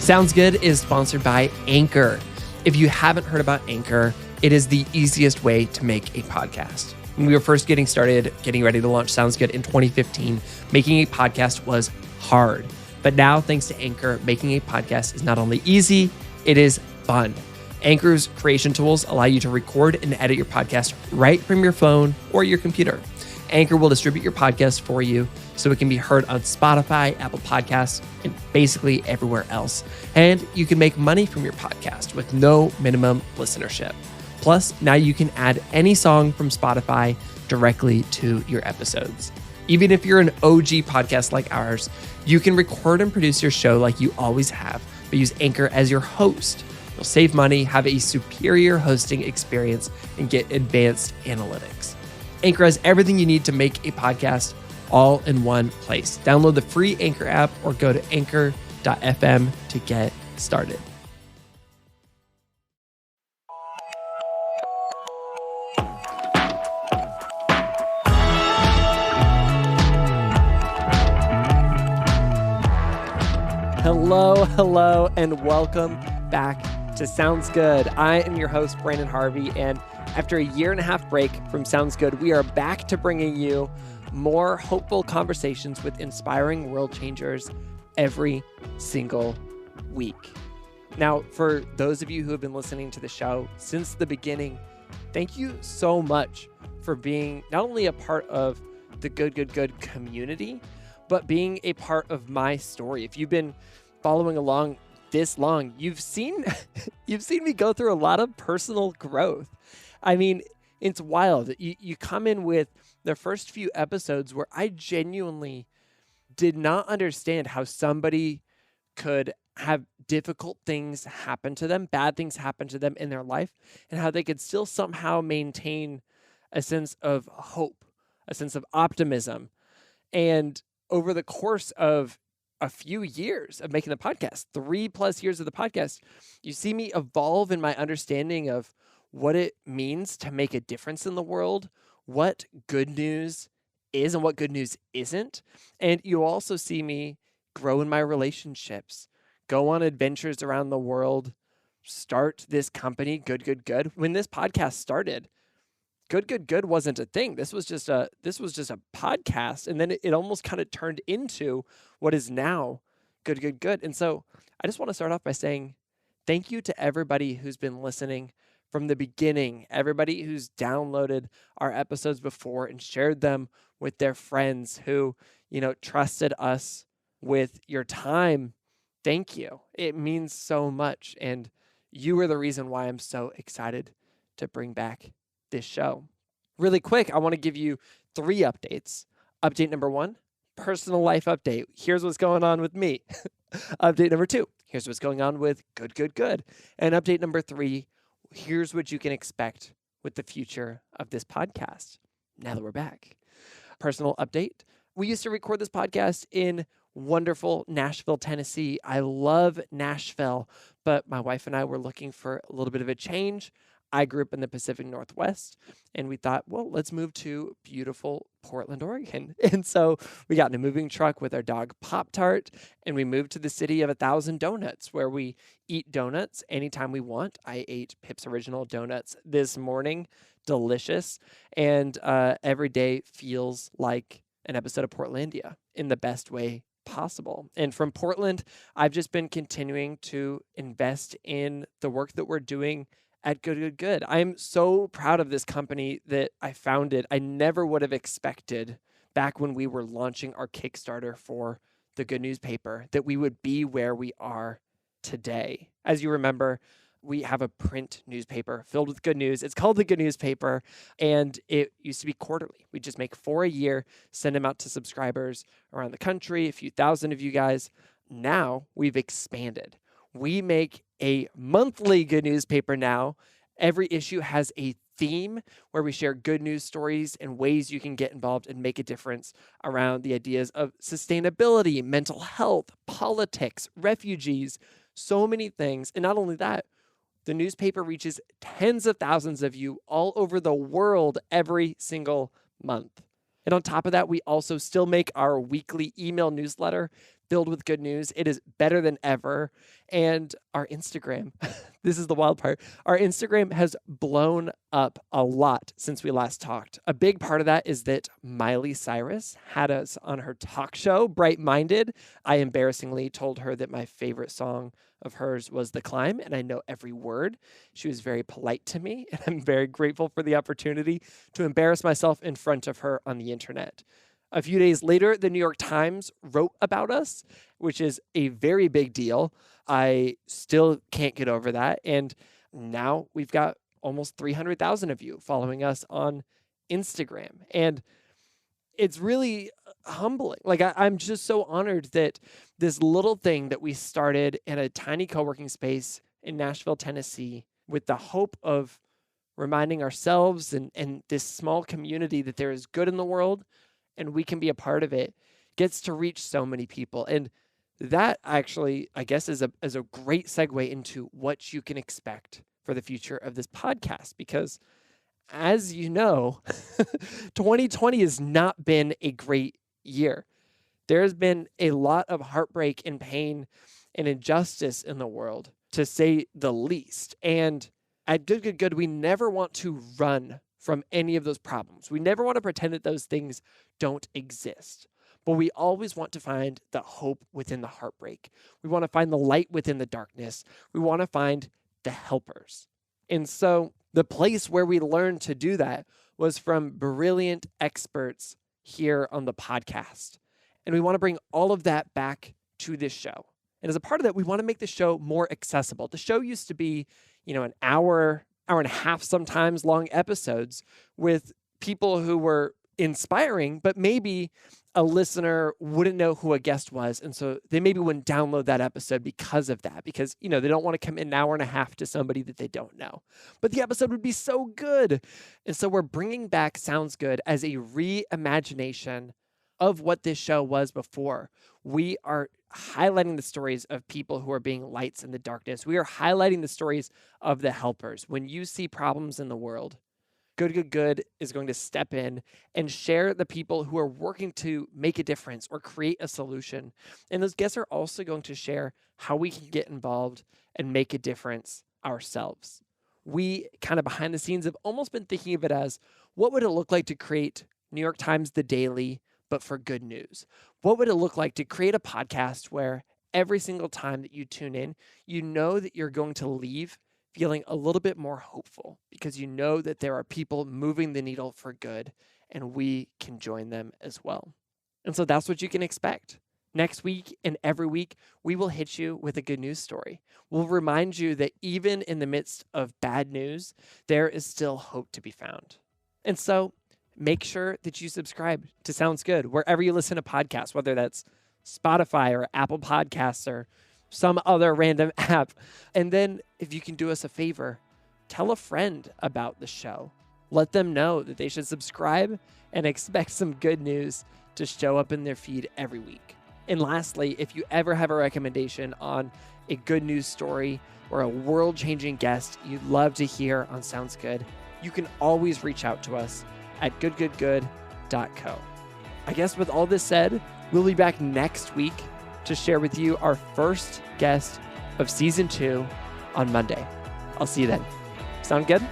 Sounds Good is sponsored by Anchor. If you haven't heard about Anchor, it is the easiest way to make a podcast. When we were first getting started, getting ready to launch Sounds Good in 2015, making a podcast was hard. But now, thanks to Anchor, making a podcast is not only easy, it is fun. Anchor's creation tools allow you to record and edit your podcast right from your phone or your computer. Anchor will distribute your podcast for you so it can be heard on Spotify, Apple Podcasts, and basically everywhere else. And you can make money from your podcast with no minimum listenership. Plus, now you can add any song from Spotify directly to your episodes. Even if you're an OG podcast like ours, you can record and produce your show like you always have, but use Anchor as your host. You'll save money, have a superior hosting experience, and get advanced analytics. Anchor has everything you need to make a podcast all in one place. Download the free Anchor app or go to anchor.fm to get started. Hello, and welcome back to Sounds Good. I am your host, Branden Harvey, and after a year and a half break from Sounds Good, we are back to bringing you more hopeful conversations with inspiring world changers every single week. Now, for those of you who have been listening to the show since the beginning, thank you so much for being not only a part of the Good community, but being a part of my story. If you've been following along this long, you've seen me go through a lot of personal growth. I mean, it's wild. You come in with the first few episodes where I genuinely did not understand how somebody could have difficult things happen to them, bad things happen to them in their life, and how they could still somehow maintain a sense of hope, a sense of optimism. And over the course of a few years of making the podcast, 3+ years of the podcast, you see me evolve in my understanding of what it means to make a difference in the world, what good news is and what good news isn't. And you also see me grow in my relationships, go on adventures around the world, start this company, Good. When this podcast started, Good wasn't a thing. This was just a podcast, and then it almost kind of turned into what is now Good. And so I just want to start off by saying thank you to everybody who's been listening from the beginning, everybody who's downloaded our episodes before and shared them with their friends who, trusted us with your time. Thank you. It means so much, and you are the reason why I'm so excited to bring back this show. Really quick, I want to give you 3 updates. Update number 1, personal life update. Here's what's going on with me. Update number 2, here's what's going on with Good. And update number 3, here's what you can expect with the future of this podcast now that we're back. Personal update. We used to record this podcast in wonderful Nashville, Tennessee. I love Nashville, but my wife and I were looking for a little bit of a change. I grew up in the Pacific Northwest, and we thought, well, let's move to beautiful Portland, Oregon. And so we got in a moving truck with our dog Pop-Tart, and we moved to the city of 1,000 donuts, where we eat donuts anytime we want. I ate Pip's Original Donuts this morning. Delicious. And every day feels like an episode of Portlandia in the best way possible. And from Portland, I've just been continuing to invest in the work that we're doing at Good. I'm so proud of this company that I founded. I never would have expected back when we were launching our Kickstarter for the Good newspaper that we would be where we are today. As you remember, we have a print newspaper filled with good news. It's called the Good newspaper, and it used to be quarterly. We just make 4 a year, send them out to subscribers around the country, a few thousand of you guys. Now we've expanded. We make a monthly Good newspaper now. Every issue has a theme where we share good news stories and ways you can get involved and make a difference around the ideas of sustainability, mental health, politics, refugees, so many things. And not only that, the newspaper reaches tens of thousands of you all over the world every single month. And on top of that, we also still make our weekly email newsletter filled with good news. It is better than ever. And our Instagram, this is the wild part. Our Instagram has blown up a lot since we last talked. A big part of that is that Miley Cyrus had us on her talk show, Bright Minded. I embarrassingly told her that my favorite song of hers was The Climb, and I know every word. She was very polite to me, and I'm very grateful for the opportunity to embarrass myself in front of her on the internet. A few days later, the New York Times wrote about us, which is a very big deal. I still can't get over that. And now we've got almost 300,000 of you following us on Instagram. And it's really humbling. Like, I'm just so honored that this little thing that we started in a tiny co-working space in Nashville, Tennessee, with the hope of reminding ourselves and this small community that there is good in the world and we can be a part of it, gets to reach so many people. And that actually, I guess, is a great segue into what you can expect for the future of this podcast. Because as you know, 2020 has not been a great year. There has been a lot of heartbreak and pain and injustice in the world, to say the least. And at Good, we never want to run from any of those problems. We never want to pretend that those things don't exist. But we always want to find the hope within the heartbreak. We want to find the light within the darkness. We want to find the helpers. And so the place where we learned to do that was from brilliant experts here on the podcast. And we want to bring all of that back to this show. And as a part of that, we want to make the show more accessible. The show used to be, an hour and a half sometimes long episodes with people who were inspiring, but maybe a listener wouldn't know who a guest was. And so they maybe wouldn't download that episode because of that, because, they don't want to commit an hour and a half to somebody that they don't know. But the episode would be so good. And so we're bringing back Sounds Good as a reimagination of what this show was before. We are highlighting the stories of people who are being lights in the darkness. We are highlighting the stories of the helpers. When you see problems in the world, Good is going to step in and share the people who are working to make a difference or create a solution. And those guests are also going to share how we can get involved and make a difference ourselves. We kind of behind the scenes have almost been thinking of it as, what would it look like to create New York Times The Daily, but for good news? What would it look like to create a podcast where every single time that you tune in, you know that you're going to leave feeling a little bit more hopeful because you know that there are people moving the needle for good and we can join them as well. And so that's what you can expect. Next week and every week, we will hit you with a good news story. We'll remind you that even in the midst of bad news, there is still hope to be found. And so make sure that you subscribe to Sounds Good wherever you listen to podcasts, whether that's Spotify or Apple Podcasts or some other random app. And then if you can do us a favor, tell a friend about the show. Let them know that they should subscribe and expect some good news to show up in their feed every week. And lastly, if you ever have a recommendation on a good news story or a world-changing guest you'd love to hear on Sounds Good, you can always reach out to us at goodgoodgood.co. I guess with all this said, we'll be back next week to share with you our first guest of season 2 on Monday. I'll see you then. Sound good?